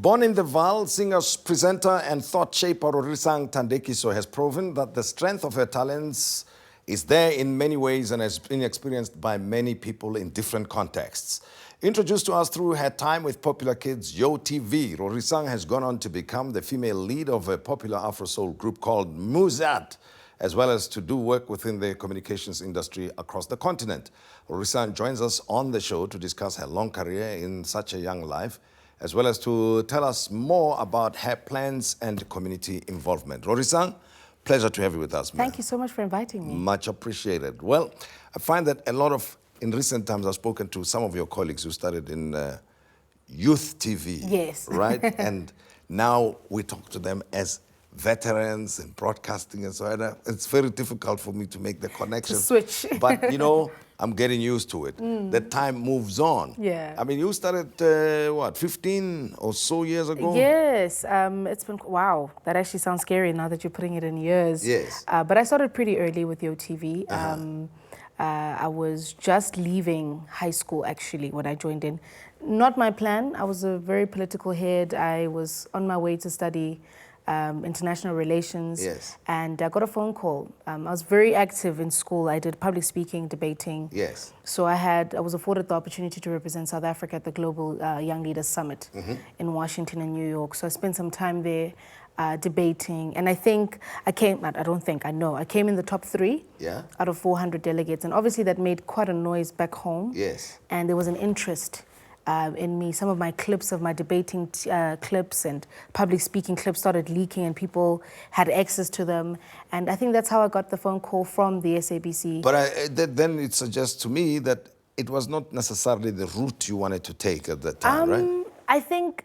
Born in the Vaal, singer, presenter, and thought shaper Rorisang Thandekiso has proven that the strength of her talents is there in many ways and has been experienced by many people in different contexts. Introduced to us through her time with popular kids YOTV, Rorisang has gone on to become the female lead of a popular afro soul group called Muzart, as well as to do work within the communications industry across the continent. Rorisang joins us on the show to discuss her long career in such a young life, as well as to tell us more about her plans and community involvement. Rorisang, pleasure to have you with us, man. Thank you so much for inviting me. Much appreciated. Well, I find that in recent times, I've spoken to some of your colleagues who started in Youth TV. Yes. Right? And now we talk to them as veterans in broadcasting and so on. It's very difficult for me to make the connection. To switch. But, you know, I'm getting used to it. The time moves on. Yeah. I mean, you started, 15 or so years ago? Yes. It's been, wow, that actually sounds scary now that you're putting it in years. Yes. But I started pretty early with YOTV. I was just leaving high school, actually, when I joined in. Not my plan. I was a very political head. I was on my way to study international relations. Yes. And I got a phone call. I was very active in school. I did public speaking, debating. Yes. So I was afforded the opportunity to represent South Africa at the Global Young Leaders Summit in Washington and New York. So I spent some time there debating. And I know I came in the top 3 out of 400 delegates. And obviously that made quite a noise back home. Yes. And there was an interest in me. Some of my clips of my debating clips and public speaking clips started leaking and people had access to them. And I think that's how I got the phone call from the SABC. But then it suggests to me that it was not necessarily the route you wanted to take at that time, right? I think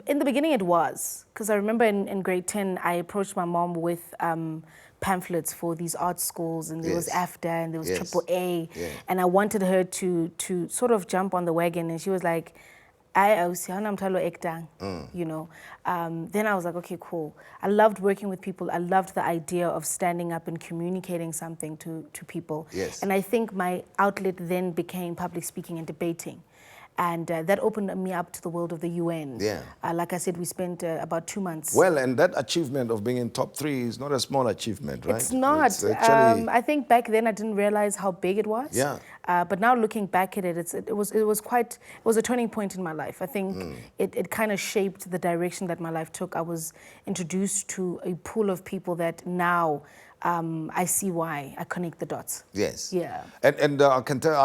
in the beginning it was, because I remember in grade 10, I approached my mom with pamphlets for these art schools, and there was AFDA and there was AAA, and I wanted her to sort of jump on the wagon, and she was like, you know. Then I was like, okay, cool. I loved working with people. I loved the idea of standing up and communicating something to people. Yes. And I think my outlet then became public speaking and debating. And that opened me up to the world of the UN. Yeah. Like I said, we spent about 2 months. Well, and that achievement of being in top 3 is not a small achievement, right? It's not. It's actually... I think back then I didn't realize how big it was. Yeah. But now looking back at it, it was a turning point in my life. I think it kind of shaped the direction that my life took. I was introduced to a pool of people that now I see why. I connect the dots. Yes. Yeah. And I can tell,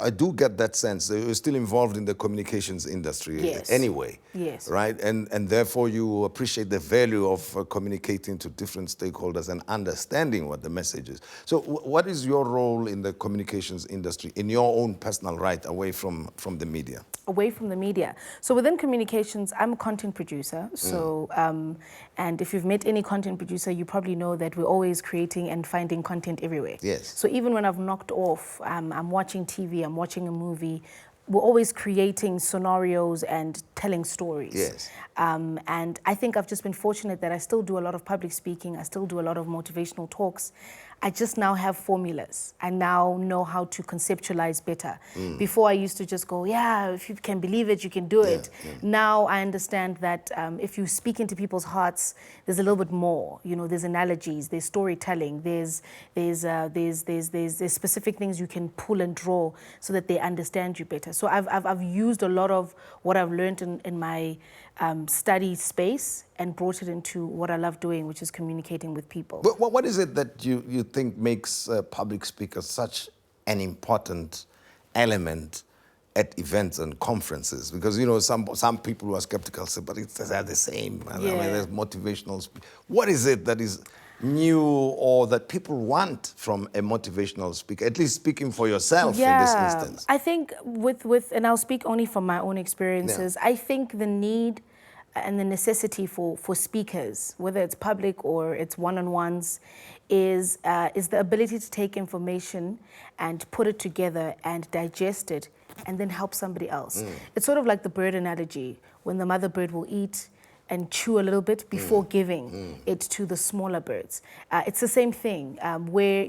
I do get that sense that you're still involved in the communications industry anyway. Yes. Right? And therefore you appreciate the value of communicating to different stakeholders and understanding what the message is. So what is your role in the communications industry in your own personal right away from the media? Away from the media. So within communications, I'm a content producer. So, and if you've met any content producer, you probably know that we're always creating and finding content everywhere. Yes. So even when I've knocked off, I'm watching TV, I'm watching a movie, we're always creating scenarios and telling stories. Yes. And I think I've just been fortunate that I still do a lot of public speaking, I still do a lot of motivational talks. I just now have formulas. I now know how to conceptualize better. Before I used to just go, yeah, if you can believe it, you can do it. Now I understand that if you speak into people's hearts, there's a little bit more. You know, there's analogies, there's storytelling, there's specific things you can pull and draw so that they understand you better. So I've used a lot of what I've learned in my study space and brought it into what I love doing, which is communicating with people. But what is it that you think makes public speakers such an important element at events and conferences? Because, you know, some people who are skeptical say, but they're the same. I mean, there's motivational What is it that is new or that people want from a motivational speaker, at least speaking for yourself in this instance? I think and I'll speak only from my own experiences, I think the need and the necessity for speakers, whether it's public or it's one-on-ones, is the ability to take information and put it together and digest it and then help somebody else. It's sort of like the bird analogy, when the mother bird will eat and chew a little bit before giving it to the smaller birds. It's the same thing, where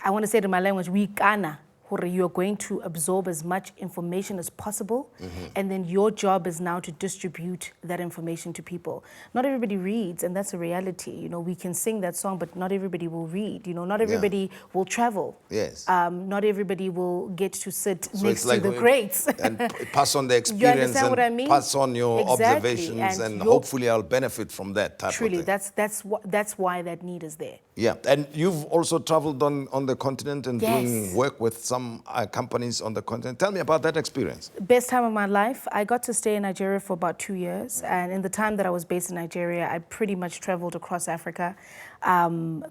I want to say it in my language, we kana you're going to absorb as much information as possible, and then your job is now to distribute that information to people. Not everybody reads, and that's a reality. You know, we can sing that song, but not everybody will read. You know, not everybody will travel. Yes. Not everybody will get to sit So next it's like to the greats. and pass on the You experience understand and what I mean? pass on your Exactly. observations, and hopefully I'll benefit from that type Truly, of thing. that's why that need is there. Yeah, and you've also traveled on the continent and doing Yes. work with some companies on the continent. Tell me about that experience. Best time of my life. I got to stay in Nigeria for about 2 years, and in the time that I was based in Nigeria, I pretty much traveled across Africa,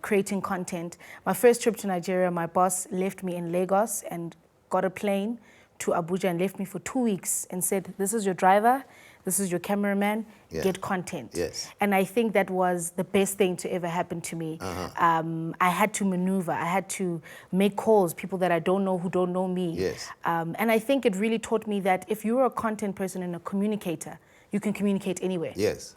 creating content. My first trip to Nigeria, my boss left me in Lagos and got a plane to Abuja and left me for 2 weeks and said, "This is your driver, this is your cameraman, get content." Yes. And I think that was the best thing to ever happen to me. I had to maneuver, I had to make calls, people that I don't know who don't know me. Yes. And I think it really taught me that if you're a content person and a communicator, you can communicate anywhere. Yes.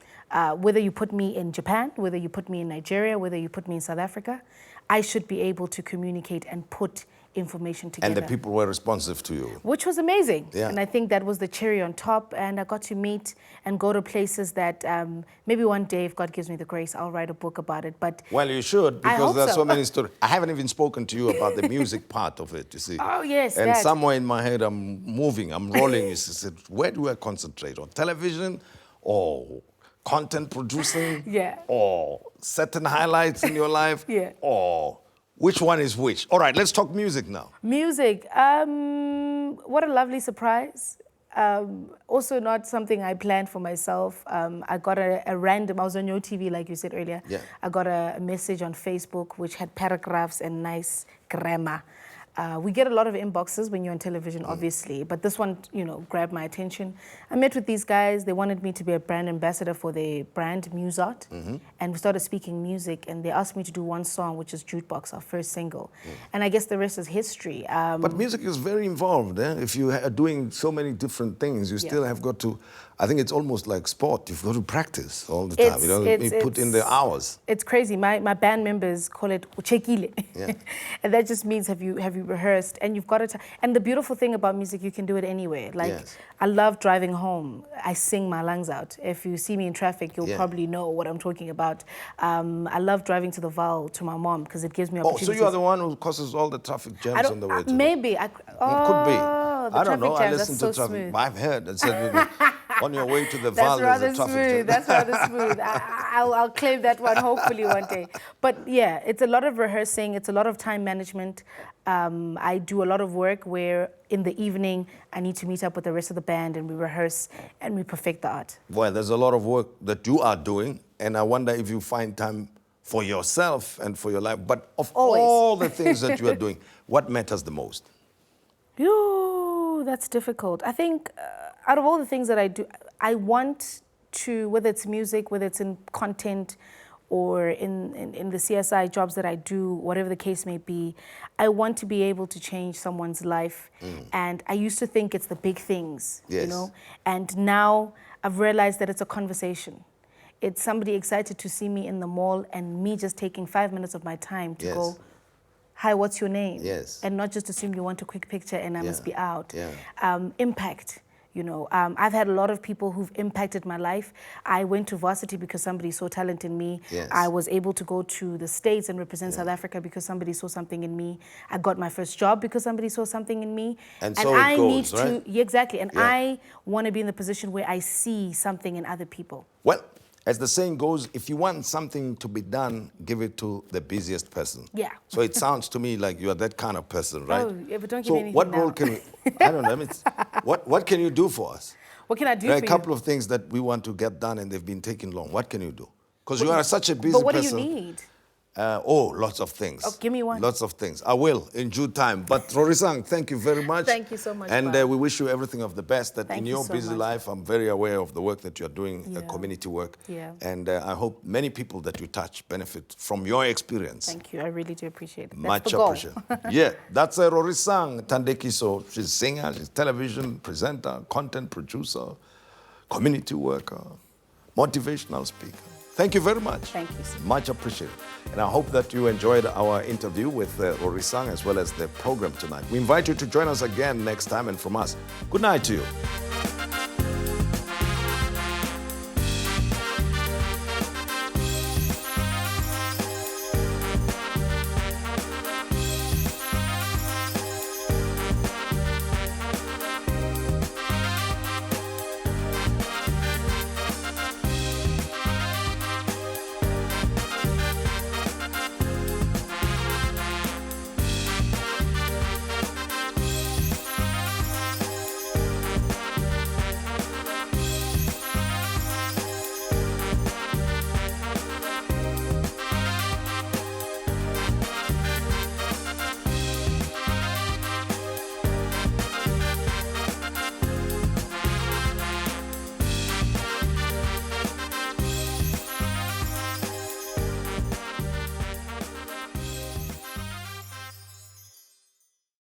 Whether you put me in Japan, whether you put me in Nigeria, whether you put me in South Africa, I should be able to communicate and put information together. And the people were responsive to you. Which was amazing. Yeah. And I think that was the cherry on top. And I got to meet and go to places that maybe one day, if God gives me the grace, I'll write a book about it. But Well, you should, I because hope there's so. so many stories. I haven't even spoken to you about the music part of it, you see. Oh, yes, And that. somewhere in my head, I'm moving, I'm rolling. You said, where do I concentrate? On television or content producing? Yeah. Or certain highlights in your life? Yeah. Or which one is which? All right, let's talk music now. Music, what a lovely surprise. Also not something I planned for myself. I got a random, I was on YOTV like you said earlier. Yeah. I got a message on Facebook which had paragraphs and nice grammar. We get a lot of inboxes when you're on television, obviously, but this one, you know, grabbed my attention. I met with these guys. They wanted me to be a brand ambassador for their brand, Muzart, and we started speaking music, and they asked me to do one song, which is Jukebox, our first single. And I guess the rest is history. But music is very involved. If you are doing so many different things, you still have got to, I think it's almost like sport. You've got to practice all the time. You put in the hours. It's crazy. My band members call it uchekile. Yeah. And that just means have you rehearsed, and you've got to. And the beautiful thing about music, you can do it anywhere. Like, Yes. I love driving home. I sing my lungs out. If you see me in traffic, you'll probably know what I'm talking about. I love driving to the Vaal to my mom because it gives me Oh, opportunities. so you are the one who causes all the traffic jams on the way to maybe. It could be. The I don't know. traffic I jams, listen that's to so traffic. smooth. I've heard that said on your way to the Vaal, That's there's rather a traffic smooth. jam. That's rather smooth. I'll claim that one hopefully one day. But yeah, it's a lot of rehearsing. It's a lot of time management. I do a lot of work where in the evening I need to meet up with the rest of the band and we rehearse and we perfect the art. Well, there's a lot of work that you are doing, and I wonder if you find time for yourself and for your life. But of Always. all the things that you are doing, what matters the most? Yo, that's difficult. I think out of all the things that I do, I want to, whether it's music, whether it's in content or in the CSI jobs that I do, whatever the case may be, I want to be able to change someone's life. And I used to think it's the big things, you Yes. know? And now I've realized that it's a conversation. It's somebody excited to see me in the mall and me just taking 5 minutes of my time to Yes. go, "Hi, what's your name?" Yes. And not just assume you want a quick picture and I must be out. Yeah. Impact, you know. I've had a lot of people who've impacted my life. I went to varsity because somebody saw talent in me. Yes. I was able to go to the States and represent South Africa because somebody saw something in me. I got my first job because somebody saw something in me. And so it I goes, need right? to, yeah, exactly. And Yeah. I want to be in the position where I see something in other people. Well, as the saying goes, if you want something to be done, give it to the busiest person. Yeah. So it sounds to me like you are that kind of person, right? Oh, yeah, but don't give so me anything what now. role can, I don't know, I mean, what can you do for us? What can I do There are for a you? couple of things that we want to get done and they've been taking long. What can you do? Because you are such a busy But what person. do you need? Lots of things. Oh, give me one. Lots of things. I will in due time. But Rorisang, thank you very much. Thank you so much, And Vaal. we wish you everything of the best. That Thank in you your so busy much. life, I'm very aware of the work that you're doing, Yeah. community work. Yeah. And I hope many people that you touch benefit from your experience. Thank you. I really do appreciate it. That's Much the goal. appreciated. Yeah, that's Rorisang Thandekiso. She's a singer, she's a television presenter, content producer, community worker, motivational speaker. Thank you very much. Thank you, sir. Much appreciated. And I hope that you enjoyed our interview with Rorisang as well as the program tonight. We invite you to join us again next time, and from us, good night to you.